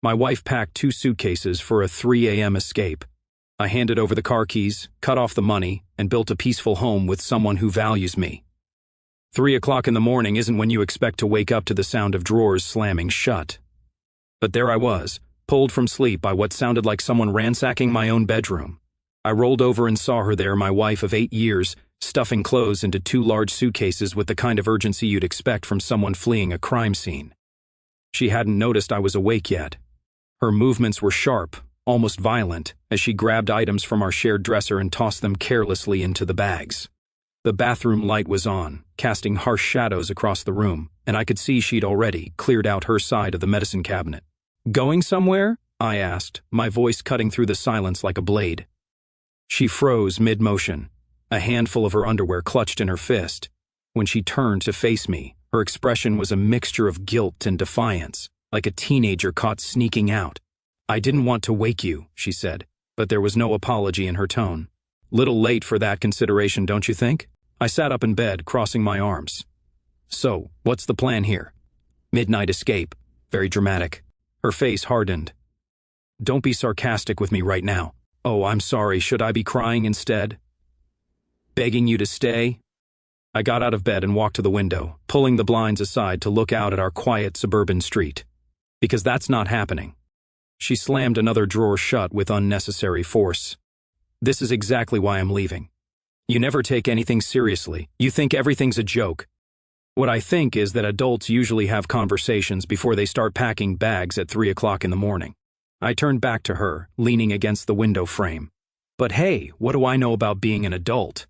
My wife packed 2 suitcases for a 3 a.m. escape. I handed over the car keys, cut off the money, and built a peaceful home with someone who values me. 3 o'clock in the morning isn't when you expect to wake up to the sound of drawers slamming shut. But there I was, pulled from sleep by what sounded like someone ransacking my own bedroom. I rolled over and saw her there, my wife of 8 years, stuffing clothes into 2 large suitcases with the kind of urgency you'd expect from someone fleeing a crime scene. She hadn't noticed I was awake yet. Her movements were sharp, almost violent, as she grabbed items from our shared dresser and tossed them carelessly into the bags. The bathroom light was on, casting harsh shadows across the room, and I could see she'd already cleared out her side of the medicine cabinet. "Going somewhere?" I asked, my voice cutting through the silence like a blade. She froze mid-motion, a handful of her underwear clutched in her fist. When she turned to face me, her expression was a mixture of guilt and defiance, like a teenager caught sneaking out. "I didn't want to wake you," she said, but there was no apology in her tone. "Little late for that consideration, don't you think?" I sat up in bed, crossing my arms. "So, what's the plan here?" "Midnight escape." Very dramatic. Her face hardened. "Don't be sarcastic with me right now." "Oh, I'm sorry, should I be crying instead?" "Begging you to stay?" I got out of bed and walked to the window, pulling the blinds aside to look out at our quiet suburban street. "Because that's not happening." She slammed another drawer shut with unnecessary force. "This is exactly why I'm leaving. You never take anything seriously. You think everything's a joke. What I think is that adults usually have conversations before they start packing bags at 3 o'clock in the morning." I turned back to her, leaning against the window frame. "But hey, what do I know about being an adult?"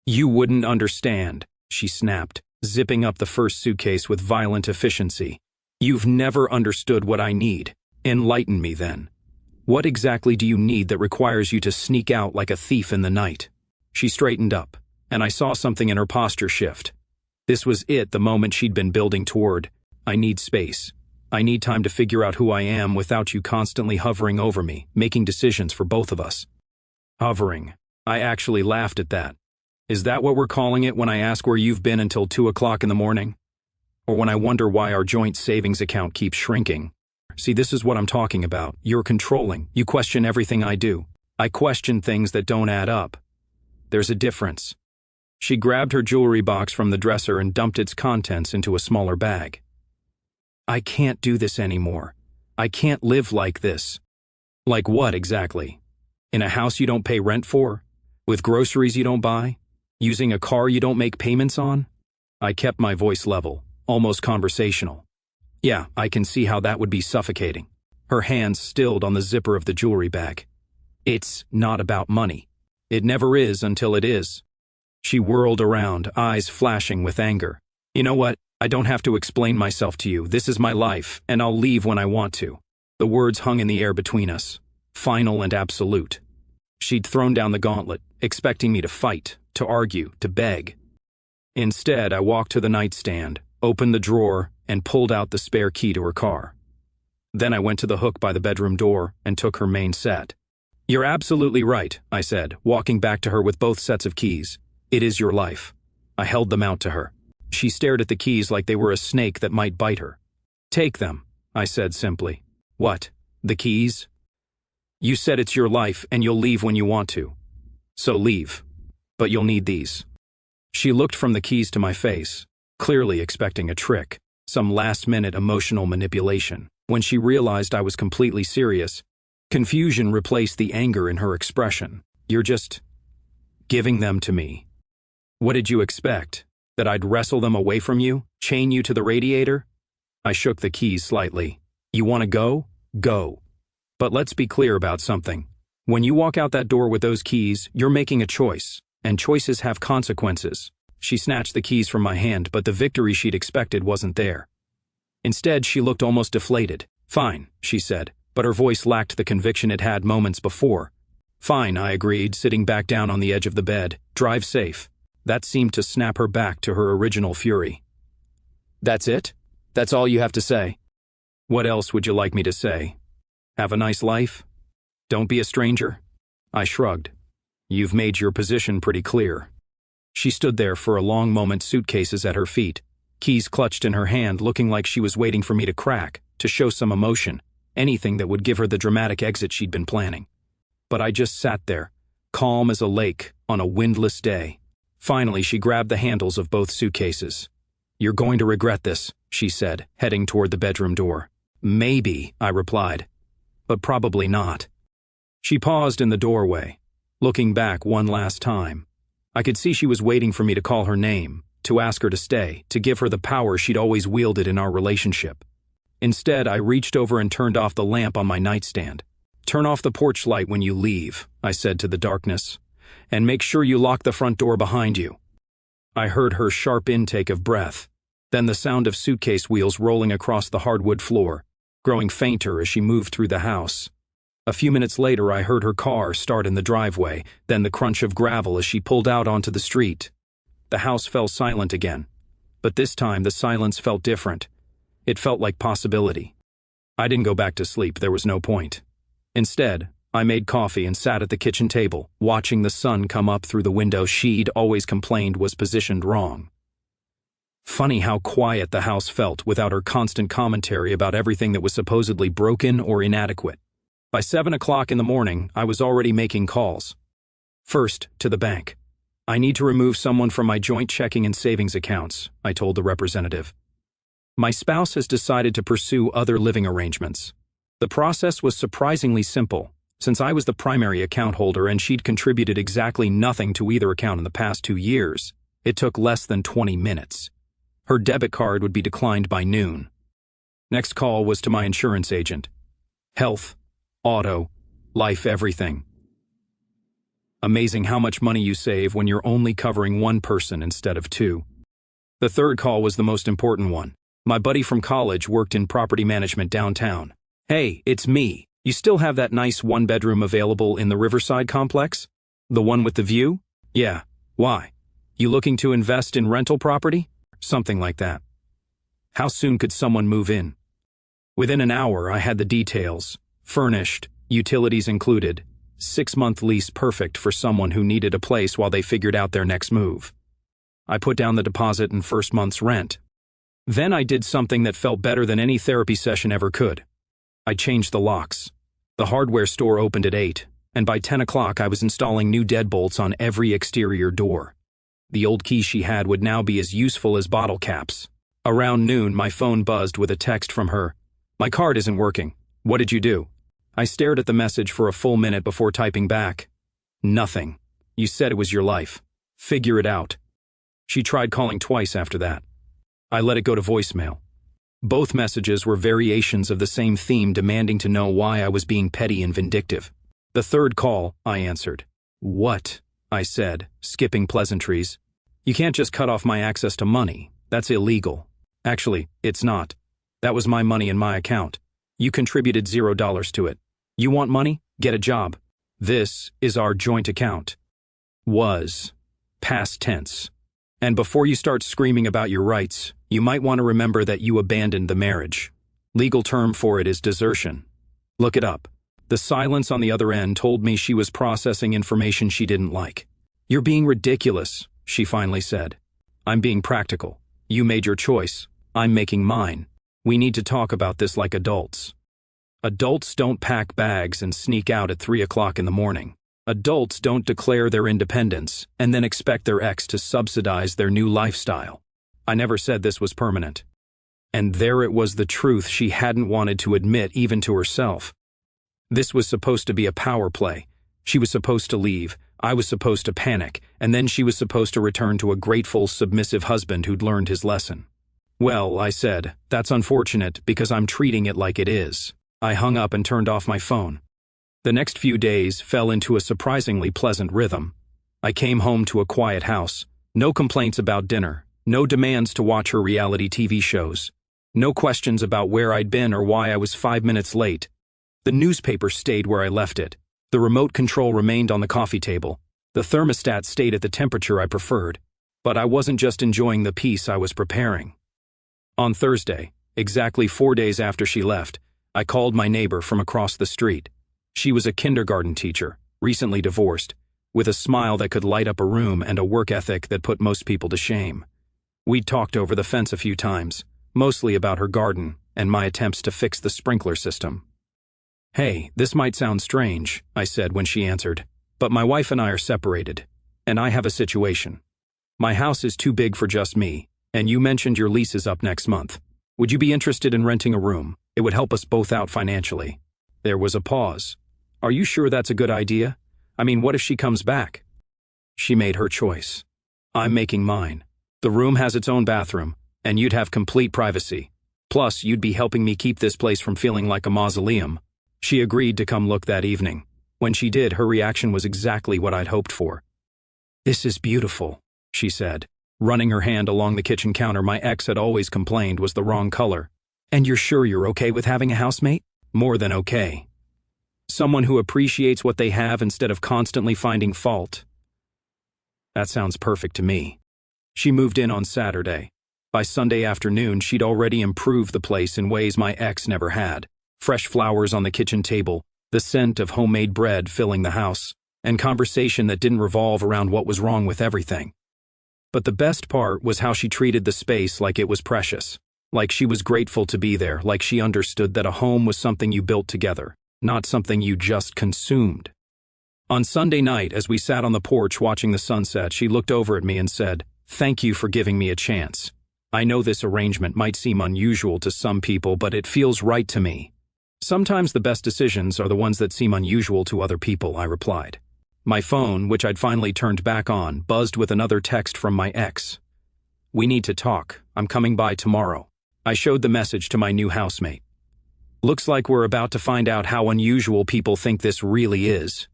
"You wouldn't understand," she snapped, zipping up the first suitcase with violent efficiency. "You've never understood what I need. Enlighten me then. What exactly do you need that requires you to sneak out like a thief in the night?" She straightened up, and I saw something in her posture shift. This was it, the moment she'd been building toward. "I need space. I need time to figure out who I am without you constantly hovering over me, making decisions for both of us." Hovering. I actually laughed at that. Is that what we're calling it when I ask where you've been until 2 o'clock in the morning? Or when I wonder why our joint savings account keeps shrinking? See, this is what I'm talking about. You're controlling. You question everything I do. I question things that don't add up. There's a difference. She grabbed her jewelry box from the dresser and dumped its contents into a smaller bag. "I can't do this anymore. I can't live like this." "Like what exactly? In a house you don't pay rent for? With groceries you don't buy? Using a car you don't make payments on?" I kept my voice level, almost conversational. "Yeah, I can see how that would be suffocating." Her hands stilled on the zipper of the jewelry bag. "It's not about money. It never is until it is." She whirled around, eyes flashing with anger. "You know what? I don't have to explain myself to you. This is my life, and I'll leave when I want to." The words hung in the air between us, final and absolute. She'd thrown down the gauntlet, expecting me to fight, to argue, to beg. Instead, I walked to the nightstand, opened the drawer, and pulled out the spare key to her car. Then I went to the hook by the bedroom door and took her main set. "You're absolutely right," I said, walking back to her with both sets of keys. "It is your life." I held them out to her. She stared at the keys like they were a snake that might bite her. "Take them," I said simply. "What? The keys?" "You said it's your life and you'll leave when you want to. So leave. But you'll need these." She looked from the keys to my face, clearly expecting a trick, some last-minute emotional manipulation. When she realized I was completely serious, confusion replaced the anger in her expression. "You're just giving them to me. What did you expect? That I'd wrestle them away from you? Chain you to the radiator?" I shook the keys slightly. "You want to go? Go. But let's be clear about something. When you walk out that door with those keys, you're making a choice, and choices have consequences." She snatched the keys from my hand, but the victory she'd expected wasn't there. Instead, she looked almost deflated. "Fine," she said, but her voice lacked the conviction it had moments before. "Fine," I agreed, sitting back down on the edge of the bed. "Drive safe." That seemed to snap her back to her original fury. "That's it? That's all you have to say?" "What else would you like me to say? Have a nice life? Don't be a stranger?" I shrugged. "You've made your position pretty clear." She stood there for a long moment, suitcases at her feet, keys clutched in her hand, looking like she was waiting for me to crack, to show some emotion. anything that would give her the dramatic exit she'd been planning. But I just sat there, calm as a lake on a windless day. Finally, she grabbed the handles of both suitcases. "You're going to regret this," she said, heading toward the bedroom door. "Maybe," I replied, "but probably not." She paused in the doorway, looking back one last time. I could see she was waiting for me to call her name, to ask her to stay, to give her the power she'd always wielded in our relationship. Instead, I reached over and turned off the lamp on my nightstand. "Turn off the porch light when you leave," I said to the darkness, "and make sure you lock the front door behind you." I heard her sharp intake of breath, then the sound of suitcase wheels rolling across the hardwood floor, growing fainter as she moved through the house. A few minutes later, I heard her car start in the driveway, then the crunch of gravel as she pulled out onto the street. The house fell silent again, but this time the silence felt different. It felt like possibility. I didn't go back to sleep, there was no point. Instead, I made coffee and sat at the kitchen table, watching the sun come up through the window she'd always complained was positioned wrong. Funny how quiet the house felt without her constant commentary about everything that was supposedly broken or inadequate. By 7 o'clock in the morning, I was already making calls. First, to the bank. "I need to remove someone from my joint checking and savings accounts," I told the representative. "My spouse has decided to pursue other living arrangements." The process was surprisingly simple, since I was the primary account holder and she'd contributed exactly nothing to either account in the past 2 years. It took less than 20 minutes. Her debit card would be declined by noon. Next call was to my insurance agent. Health, auto, life, everything. Amazing how much money you save when you're only covering one person instead of two. The third call was the most important one. My buddy from college worked in property management downtown. "Hey, it's me. You still have that nice one-bedroom available in the Riverside complex? The one with the view?" "Yeah. Why? You looking to invest in rental property?" "Something like that." "How soon could someone move in?" Within an hour, I had the details. Furnished, utilities included, 6-month lease perfect for someone who needed a place while they figured out their next move. I put down the deposit and first month's rent. Then I did something that felt better than any therapy session ever could. I changed the locks. The hardware store opened at 8, and by 10 o'clock I was installing new deadbolts on every exterior door. The old key she had would now be as useful as bottle caps. Around noon, my phone buzzed with a text from her. "My card isn't working. What did you do?" I stared at the message for a full minute before typing back. "Nothing. You said it was your life. Figure it out." She tried calling twice after that. I let it go to voicemail. Both messages were variations of the same theme, demanding to know why I was being petty and vindictive. The third call, I answered. "What?" I said, skipping pleasantries. "You can't just cut off my access to money. That's illegal. Actually, it's not. That was my money in my account. You contributed $0 to it. You want money? Get a job. This is our joint account." Was. Past tense. And before you start screaming about your rights, you might want to remember that you abandoned the marriage. Legal term for it is desertion. Look it up. The silence on the other end told me she was processing information she didn't like. "You're being ridiculous," she finally said. "I'm being practical. You made your choice. I'm making mine. We need to talk about this like adults." Adults don't pack bags and sneak out at 3 o'clock in the morning. Adults don't declare their independence and then expect their ex to subsidize their new lifestyle. I never said this was permanent. And there it was, the truth she hadn't wanted to admit even to herself. This was supposed to be a power play. She was supposed to leave, I was supposed to panic, and then she was supposed to return to a grateful, submissive husband who'd learned his lesson. "Well," I said, "that's unfortunate because I'm treating it like it is." I hung up and turned off my phone. The next few days fell into a surprisingly pleasant rhythm. I came home to a quiet house. No complaints about dinner. No demands to watch her reality TV shows. No questions about where I'd been or why I was 5 minutes late. The newspaper stayed where I left it. The remote control remained on the coffee table. The thermostat stayed at the temperature I preferred. But I wasn't just enjoying the peace I was preparing. On Thursday, exactly 4 days after she left, I called my neighbor from across the street. She was a kindergarten teacher, recently divorced, with a smile that could light up a room and a work ethic that put most people to shame. We'd talked over the fence a few times, mostly about her garden and my attempts to fix the sprinkler system. "Hey, this might sound strange," I said when she answered, "but my wife and I are separated, and I have a situation. My house is too big for just me, and you mentioned your lease is up next month. Would you be interested in renting a room? It would help us both out financially." There was a pause. "Are you sure that's a good idea? I mean, what if she comes back?" She made her choice. I'm making mine. The room has its own bathroom, and you'd have complete privacy. Plus, you'd be helping me keep this place from feeling like a mausoleum. She agreed to come look that evening. When she did, her reaction was exactly what I'd hoped for. "This is beautiful," she said, running her hand along the kitchen counter my ex had always complained was the wrong color. "And you're sure you're okay with having a housemate?" "More than okay. Someone who appreciates what they have instead of constantly finding fault." That sounds perfect to me. She moved in on Saturday. By Sunday afternoon, she'd already improved the place in ways my ex never had. Fresh flowers on the kitchen table, the scent of homemade bread filling the house, and conversation that didn't revolve around what was wrong with everything. But the best part was how she treated the space like it was precious. Like she was grateful to be there, like she understood that a home was something you built together, not something you just consumed. On Sunday night, as we sat on the porch watching the sunset, she looked over at me and said, "Thank you for giving me a chance. I know this arrangement might seem unusual to some people, but it feels right to me." "Sometimes the best decisions are the ones that seem unusual to other people," I replied. My phone, which I'd finally turned back on, buzzed with another text from my ex. "We need to talk. I'm coming by tomorrow." I showed the message to my new housemate. "Looks like we're about to find out how unusual people think this really is."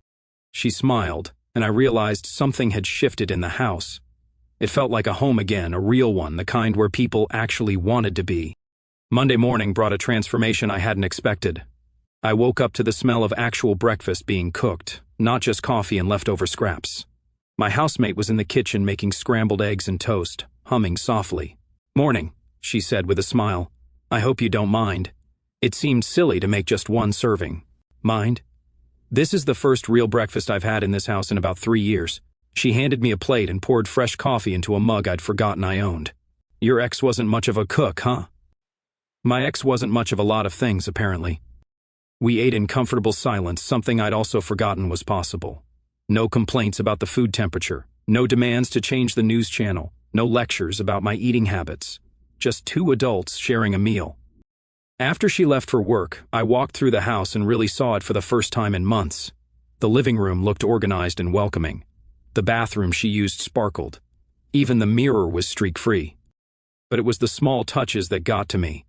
She smiled, and I realized something had shifted in the house. It felt like a home again, a real one, the kind where people actually wanted to be. Monday morning brought a transformation I hadn't expected. I woke up to the smell of actual breakfast being cooked, not just coffee and leftover scraps. My housemate was in the kitchen making scrambled eggs and toast, humming softly. "Morning," she said with a smile. "I hope you don't mind. It seemed silly to make just one serving." "Mind?" "This is the first real breakfast I've had in this house in about 3 years." She handed me a plate and poured fresh coffee into a mug I'd forgotten I owned. "Your ex wasn't much of a cook, huh?" My ex wasn't much of a lot of things, apparently. We ate in comfortable silence, something I'd also forgotten was possible. No complaints about the food temperature, no demands to change the news channel, no lectures about my eating habits. Just two adults sharing a meal. After she left for work, I walked through the house and really saw it for the first time in months. The living room looked organized and welcoming. The bathroom she used sparkled. Even the mirror was streak-free. But it was the small touches that got to me.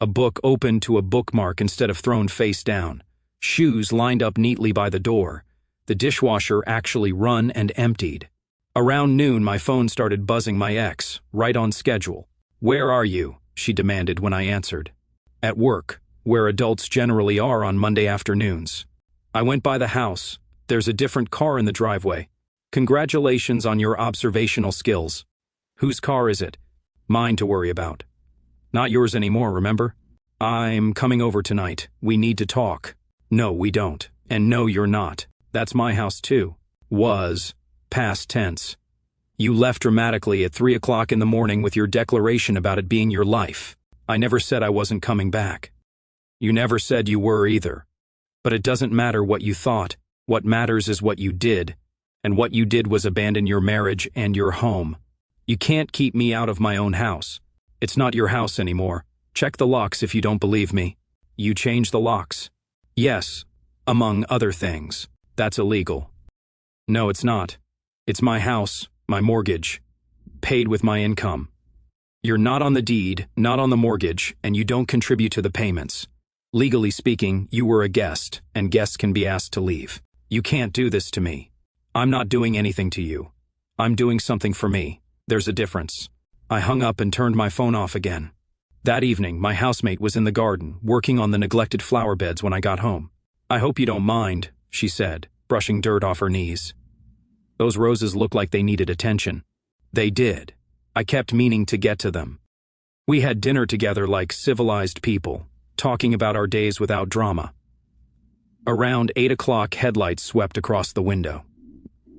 A book opened to a bookmark instead of thrown face down. Shoes lined up neatly by the door. The dishwasher actually run and emptied. Around noon, my phone started buzzing my ex, right on schedule. "Where are you?" she demanded when I answered. "At work, where adults generally are on Monday afternoons." "I went by the house. There's a different car in the driveway. Congratulations on your observational skills." "Whose car is it?" "Mine to worry about." "Not yours anymore, remember?" "I'm coming over tonight. We need to talk." "No, we don't. And no, you're not. That's my house too." Was. Past tense. You left dramatically at 3 o'clock in the morning with your declaration about it being your life. I never said I wasn't coming back. You never said you were either. But it doesn't matter what you thought. What matters is what you did. And what you did was abandon your marriage and your home. You can't keep me out of my own house. It's not your house anymore. Check the locks if you don't believe me. You changed the locks. Yes, among other things. That's illegal. No, it's not. It's my house, my mortgage, paid with my income. You're not on the deed, not on the mortgage, and you don't contribute to the payments. Legally speaking, you were a guest, and guests can be asked to leave. You can't do this to me. I'm not doing anything to you. I'm doing something for me. There's a difference. I hung up and turned my phone off again. That evening, my housemate was in the garden, working on the neglected flower beds when I got home. "I hope you don't mind," she said, brushing dirt off her knees. "Those roses look like they needed attention." They did. I kept meaning to get to them. We had dinner together like civilized people, talking about our days without drama. Around 8 o'clock, headlights swept across the window.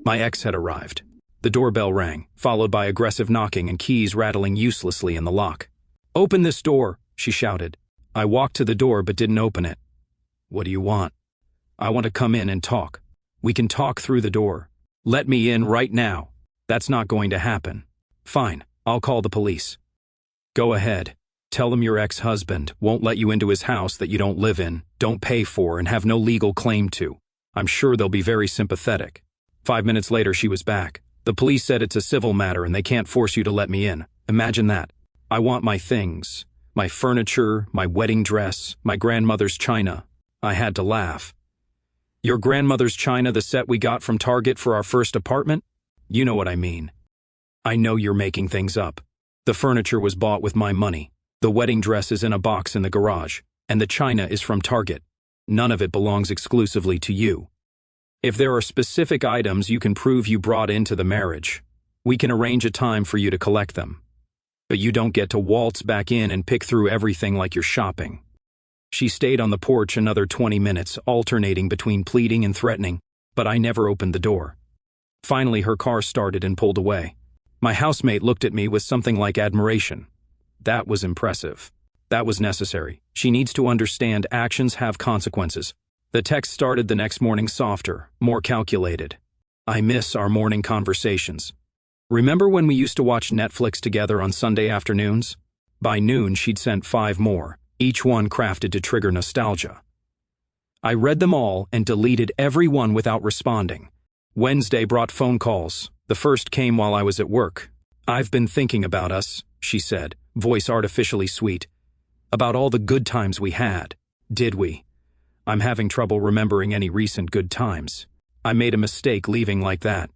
My ex had arrived. The doorbell rang, followed by aggressive knocking and keys rattling uselessly in the lock. "Open this door," she shouted. I walked to the door but didn't open it. "What do you want?" I want to come in and talk. We can talk through the door. Let me in right now. That's not going to happen. Fine, I'll call the police. Go ahead. Tell them your ex-husband won't let you into his house that you don't live in, don't pay for, and have no legal claim to. I'm sure they'll be very sympathetic. 5 minutes later, she was back. The police said it's a civil matter and they can't force you to let me in. Imagine that. I want my things. My furniture, my wedding dress, my grandmother's china. I had to laugh. Your grandmother's china, the set we got from Target for our first apartment? You know what I mean. I know you're making things up. The furniture was bought with my money. The wedding dress is in a box in the garage, and the china is from Target. None of it belongs exclusively to you. If there are specific items you can prove you brought into the marriage, we can arrange a time for you to collect them. But you don't get to waltz back in and pick through everything like you're shopping. She stayed on the porch another 20 minutes, alternating between pleading and threatening, but I never opened the door. Finally, her car started and pulled away. My housemate looked at me with something like admiration. That was impressive. That was necessary. She needs to understand actions have consequences. The text started the next morning softer, more calculated. I miss our morning conversations. Remember when we used to watch Netflix together on Sunday afternoons? By noon, she'd sent 5 more, each one crafted to trigger nostalgia. I read them all and deleted every one without responding. Wednesday brought phone calls. The first came while I was at work. I've been thinking about us, she said, voice artificially sweet. About all the good times we had. Did we? I'm having trouble remembering any recent good times. I made a mistake leaving like that.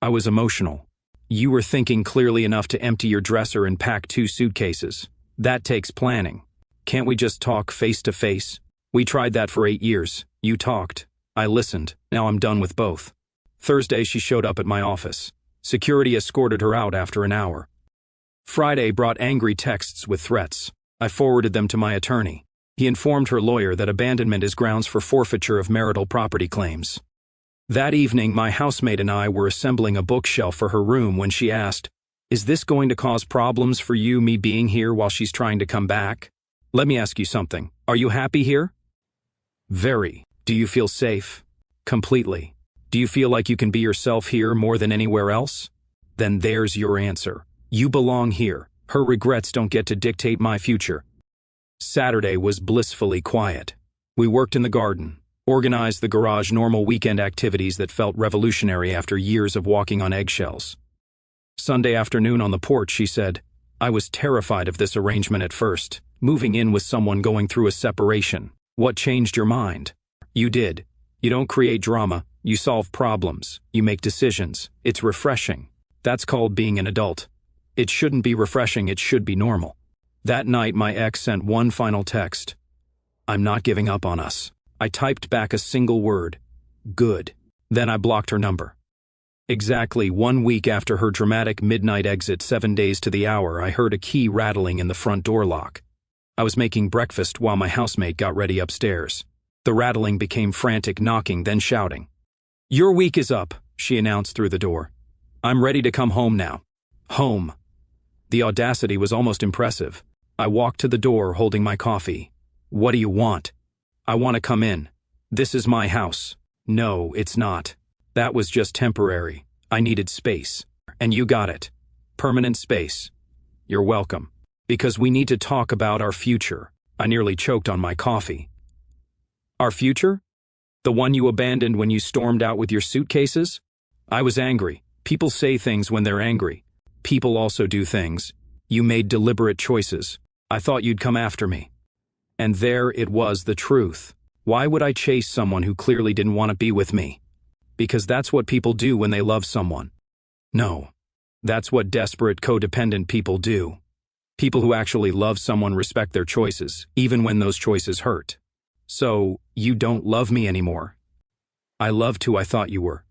I was emotional. You were thinking clearly enough to empty your dresser and pack 2 suitcases. That takes planning. Can't we just talk face to face? We tried that for 8 years. You talked. I listened. Now I'm done with both. Thursday she showed up at my office. Security escorted her out after an hour. Friday brought angry texts with threats. I forwarded them to my attorney. He informed her lawyer that abandonment is grounds for forfeiture of marital property claims. That evening, my housemate and I were assembling a bookshelf for her room when she asked, "Is this going to cause problems for you, me being here while she's trying to come back? Let me ask you something. Are you happy here?" Very. Do you feel safe? Completely. Do you feel like you can be yourself here more than anywhere else? Then there's your answer. You belong here. Her regrets don't get to dictate my future. Saturday was blissfully quiet. We worked in the garden, organized the garage, normal weekend activities that felt revolutionary after years of walking on eggshells. Sunday afternoon on the porch, she said, "I was terrified of this arrangement at first, moving in with someone going through a separation. What changed your mind?" You did. You don't create drama. You solve problems. You make decisions. It's refreshing. That's called being an adult. It shouldn't be refreshing, it should be normal. That night, my ex sent one final text. "I'm not giving up on us." I typed back a single word. Good. Then I blocked her number. Exactly 1 week after her dramatic midnight exit, 7 days to the hour, I heard a key rattling in the front door lock. I was making breakfast while my housemate got ready upstairs. The rattling became frantic knocking, then shouting. "Your week is up," she announced through the door. "I'm ready to come home now." Home. The audacity was almost impressive. I walked to the door holding my coffee. "What do you want?" "I want to come in. This is my house." "No, it's not. That was just temporary. I needed space. And you got it. Permanent space." "You're welcome. Because we need to talk about our future." I nearly choked on my coffee. "Our future? The one you abandoned when you stormed out with your suitcases?" I was angry. People say things when they're angry. People also do things. You made deliberate choices. I thought you'd come after me. And there it was, the truth. Why would I chase someone who clearly didn't want to be with me? Because that's what people do when they love someone. No. That's what desperate, codependent people do. People who actually love someone respect their choices, even when those choices hurt. So, you don't love me anymore. I loved who I thought you were.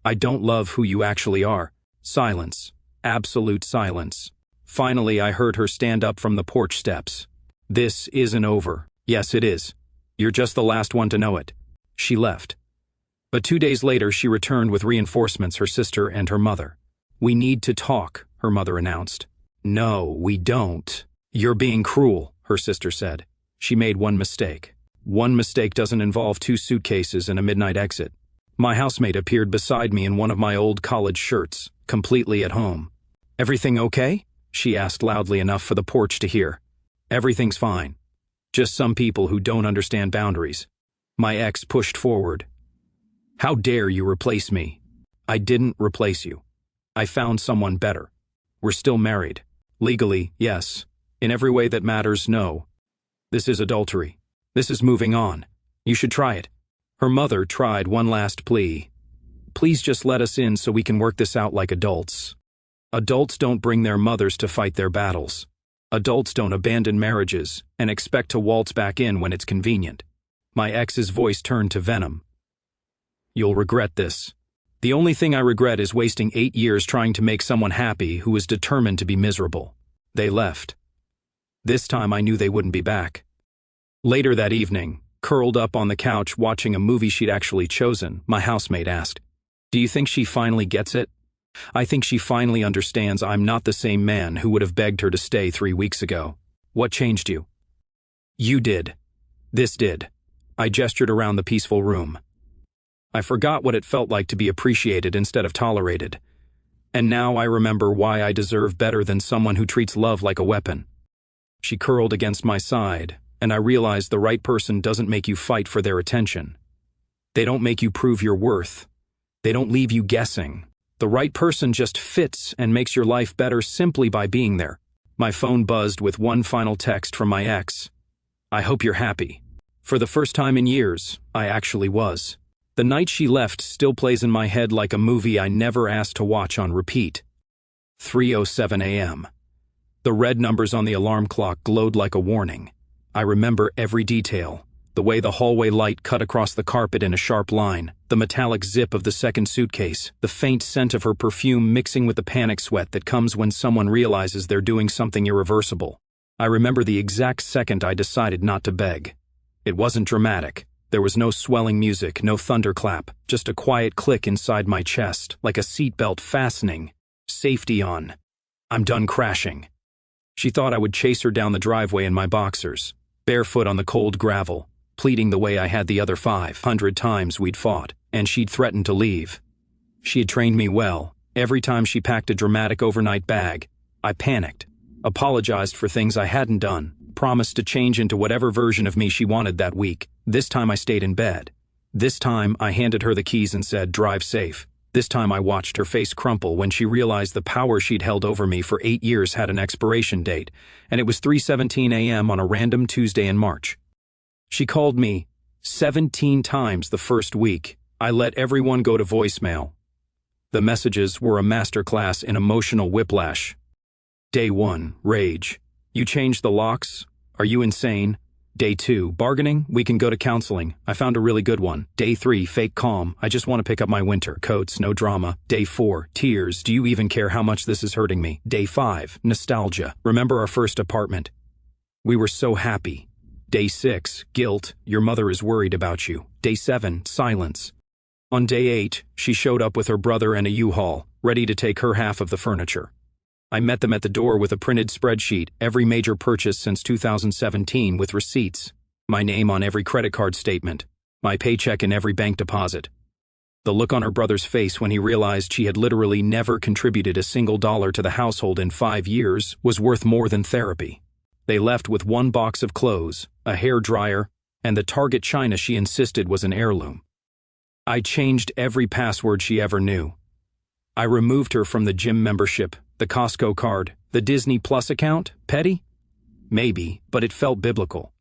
I don't love who you actually are. Silence. Absolute silence. Finally, I heard her stand up from the porch steps. "This isn't over." "Yes, it is. You're just the last one to know it." She left. But 2 days later, she returned with reinforcements, her sister and her mother. "We need to talk," her mother announced. "No, we don't." "You're being cruel," her sister said. "She made one mistake. One mistake doesn't involve 2 suitcases and a midnight exit. My housemate appeared beside me in one of my old college shirts, completely at home. "Everything okay?" she asked loudly enough for the porch to hear. "Everything's fine. Just some people who don't understand boundaries." My ex pushed forward. "How dare you replace me?" "I didn't replace you. I found someone better. We're still married. Legally, yes. In every way that matters, no. This is adultery. This is moving on. You should try it." Her mother tried one last plea. "Please just let us in so we can work this out like adults." Adults don't bring their mothers to fight their battles. Adults don't abandon marriages and expect to waltz back in when it's convenient. My ex's voice turned to venom. "You'll regret this. The only thing I regret is wasting 8 years trying to make someone happy who was determined to be miserable." They left. This time I knew they wouldn't be back. Later that evening, curled up on the couch watching a movie she'd actually chosen, my housemate asked, "Do you think she finally gets it? I think she finally understands I'm not the same man who would have begged her to stay 3 weeks ago." "What changed you?" "You did. This did." I gestured around the peaceful room. "I forgot what it felt like to be appreciated instead of tolerated. And now I remember why I deserve better than someone who treats love like a weapon." She curled against my side, and I realized the right person doesn't make you fight for their attention. They don't make you prove your worth. They don't leave you guessing. The right person just fits and makes your life better simply by being there. My phone buzzed with one final text from my ex. "I hope you're happy." For the first time in years, I actually was. The night she left still plays in my head like a movie I never asked to watch on repeat. 3:07 a.m. The red numbers on the alarm clock glowed like a warning. I remember every detail. The way the hallway light cut across the carpet in a sharp line, the metallic zip of the second suitcase, the faint scent of her perfume mixing with the panic sweat that comes when someone realizes they're doing something irreversible. I remember the exact second I decided not to beg. It wasn't dramatic. There was no swelling music, no thunderclap, just a quiet click inside my chest, like a seatbelt fastening. Safety on. I'm done crashing. She thought I would chase her down the driveway in my boxers, barefoot on the cold gravel, pleading the way I had the other 500 times we'd fought, and she'd threatened to leave. She had trained me well. Every time she packed a dramatic overnight bag, I panicked, apologized for things I hadn't done, promised to change into whatever version of me she wanted that week. This time I stayed in bed. This time I handed her the keys and said, "Drive safe." This time I watched her face crumple when she realized the power she'd held over me for 8 years had an expiration date, and it was 3:17 a.m. on a random Tuesday in March. She called me 17 times the first week. I let everyone go to voicemail. The messages were a masterclass in emotional whiplash. Day 1, rage. "You changed the locks? Are you insane?" Day 2, bargaining? "We can go to counseling. I found a really good one." Day 3, fake calm. "I just want to pick up my winter coats, no drama." Day 4, tears. "Do you even care how much this is hurting me?" Day 5, nostalgia. "Remember our first apartment? We were so happy." Day 6, guilt. "Your mother is worried about you." Day 7, silence. On day 8, she showed up with her brother and a U-Haul, ready to take her half of the furniture. I met them at the door with a printed spreadsheet, every major purchase since 2017 with receipts, my name on every credit card statement, my paycheck in every bank deposit. The look on her brother's face when he realized she had literally never contributed a single dollar to the household in 5 years was worth more than therapy. They left with one box of clothes, a hair dryer, and the Target china she insisted was an heirloom. I changed every password she ever knew. I removed her from the gym membership, the Costco card, the Disney Plus account. Petty? Maybe, but it felt biblical.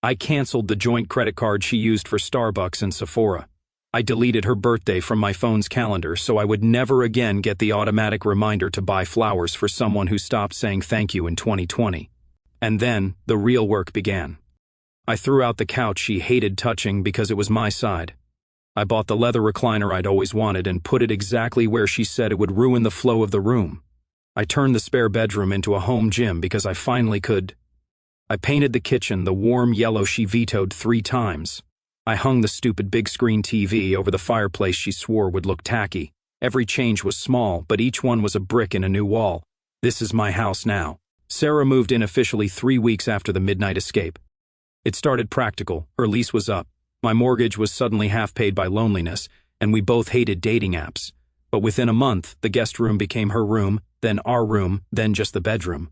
I canceled the joint credit card she used for Starbucks and Sephora. I deleted her birthday from my phone's calendar so I would never again get the automatic reminder to buy flowers for someone who stopped saying thank you in 2020. And then, the real work began. I threw out the couch she hated touching because it was my side. I bought the leather recliner I'd always wanted and put it exactly where she said it would ruin the flow of the room. I turned the spare bedroom into a home gym because I finally could. I painted the kitchen the warm yellow she vetoed 3 times. I hung the stupid big screen TV over the fireplace she swore would look tacky. Every change was small, but each one was a brick in a new wall. This is my house now. Sarah moved in officially 3 weeks after the midnight escape. It started practical. Her lease was up. My mortgage was suddenly half paid by loneliness, and we both hated dating apps. But within a month, the guest room became her room, then our room, then just the bedroom.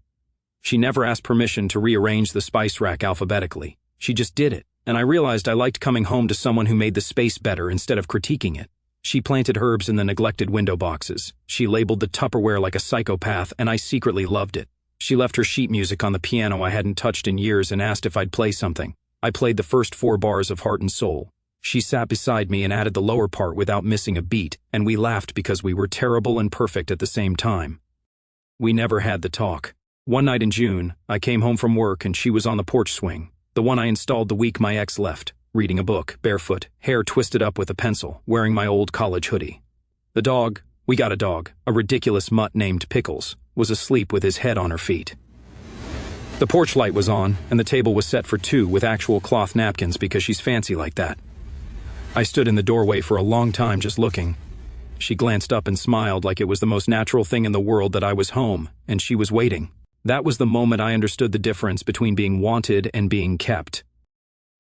She never asked permission to rearrange the spice rack alphabetically. She just did it, and I realized I liked coming home to someone who made the space better instead of critiquing it. She planted herbs in the neglected window boxes. She labeled the Tupperware like a psychopath, and I secretly loved it. She left her sheet music on the piano I hadn't touched in years and asked if I'd play something. I played the first 4 bars of Heart and Soul. She sat beside me and added the lower part without missing a beat, and we laughed because we were terrible and perfect at the same time. We never had the talk. One night in June, I came home from work and she was on the porch swing, the one I installed the week my ex left, reading a book, barefoot, hair twisted up with a pencil, wearing my old college hoodie. The dog, we got a dog, a ridiculous mutt named Pickles, was asleep with his head on her feet. The porch light was on, and the table was set for 2 with actual cloth napkins because she's fancy like that. I stood in the doorway for a long time just looking. She glanced up and smiled like it was the most natural thing in the world that I was home, and she was waiting. That was the moment I understood the difference between being wanted and being kept.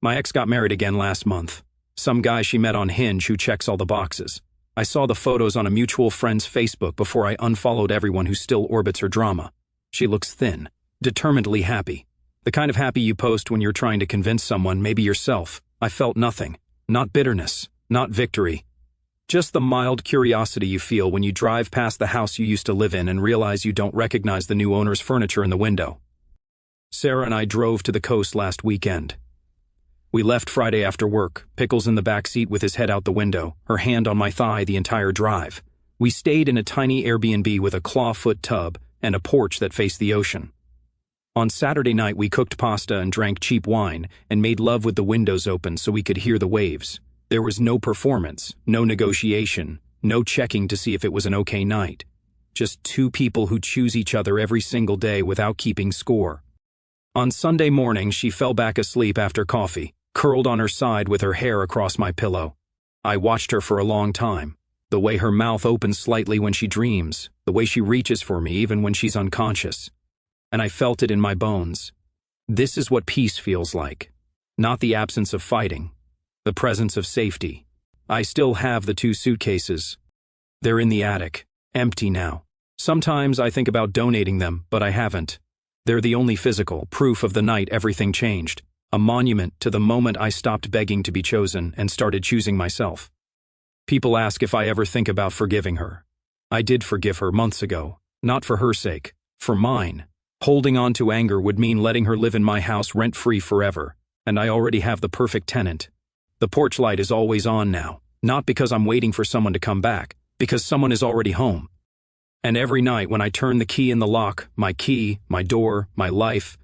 My ex got married again last month. Some guy she met on Hinge who checks all the boxes. I saw the photos on a mutual friend's Facebook before I unfollowed everyone who still orbits her drama. She looks thin, determinedly happy. The kind of happy you post when you're trying to convince someone, maybe yourself. I felt nothing. Not bitterness, not victory. Just the mild curiosity you feel when you drive past the house you used to live in and realize you don't recognize the new owner's furniture in the window. Sarah and I drove to the coast last weekend. We left Friday after work, Pickles in the back seat with his head out the window, her hand on my thigh the entire drive. We stayed in a tiny Airbnb with a clawfoot tub and a porch that faced the ocean. On Saturday night we cooked pasta and drank cheap wine and made love with the windows open so we could hear the waves. There was no performance, no negotiation, no checking to see if it was an okay night. Just 2 people who choose each other every single day without keeping score. On Sunday morning she fell back asleep after coffee, curled on her side with her hair across my pillow. I watched her for a long time. The way her mouth opens slightly when she dreams, the way she reaches for me even when she's unconscious. And I felt it in my bones. This is what peace feels like. Not the absence of fighting. The presence of safety. I still have the 2 suitcases. They're in the attic, empty now. Sometimes I think about donating them, but I haven't. They're the only physical proof of the night everything changed. A monument to the moment I stopped begging to be chosen and started choosing myself. People ask if I ever think about forgiving her. I did forgive her months ago, not for her sake, for mine. Holding on to anger would mean letting her live in my house rent-free forever, and I already have the perfect tenant. The porch light is always on now, not because I'm waiting for someone to come back, because someone is already home. And every night when I turn the key in the lock, my key, my door, my life,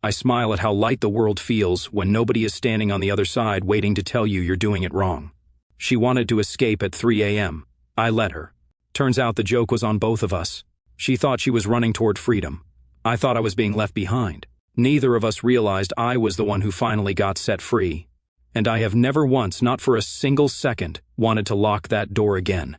I smile at how light the world feels when nobody is standing on the other side waiting to tell you you're doing it wrong. She wanted to escape at 3 a.m. I let her. Turns out the joke was on both of us. She thought she was running toward freedom. I thought I was being left behind. Neither of us realized I was the one who finally got set free. And I have never once, not for a single second, wanted to lock that door again.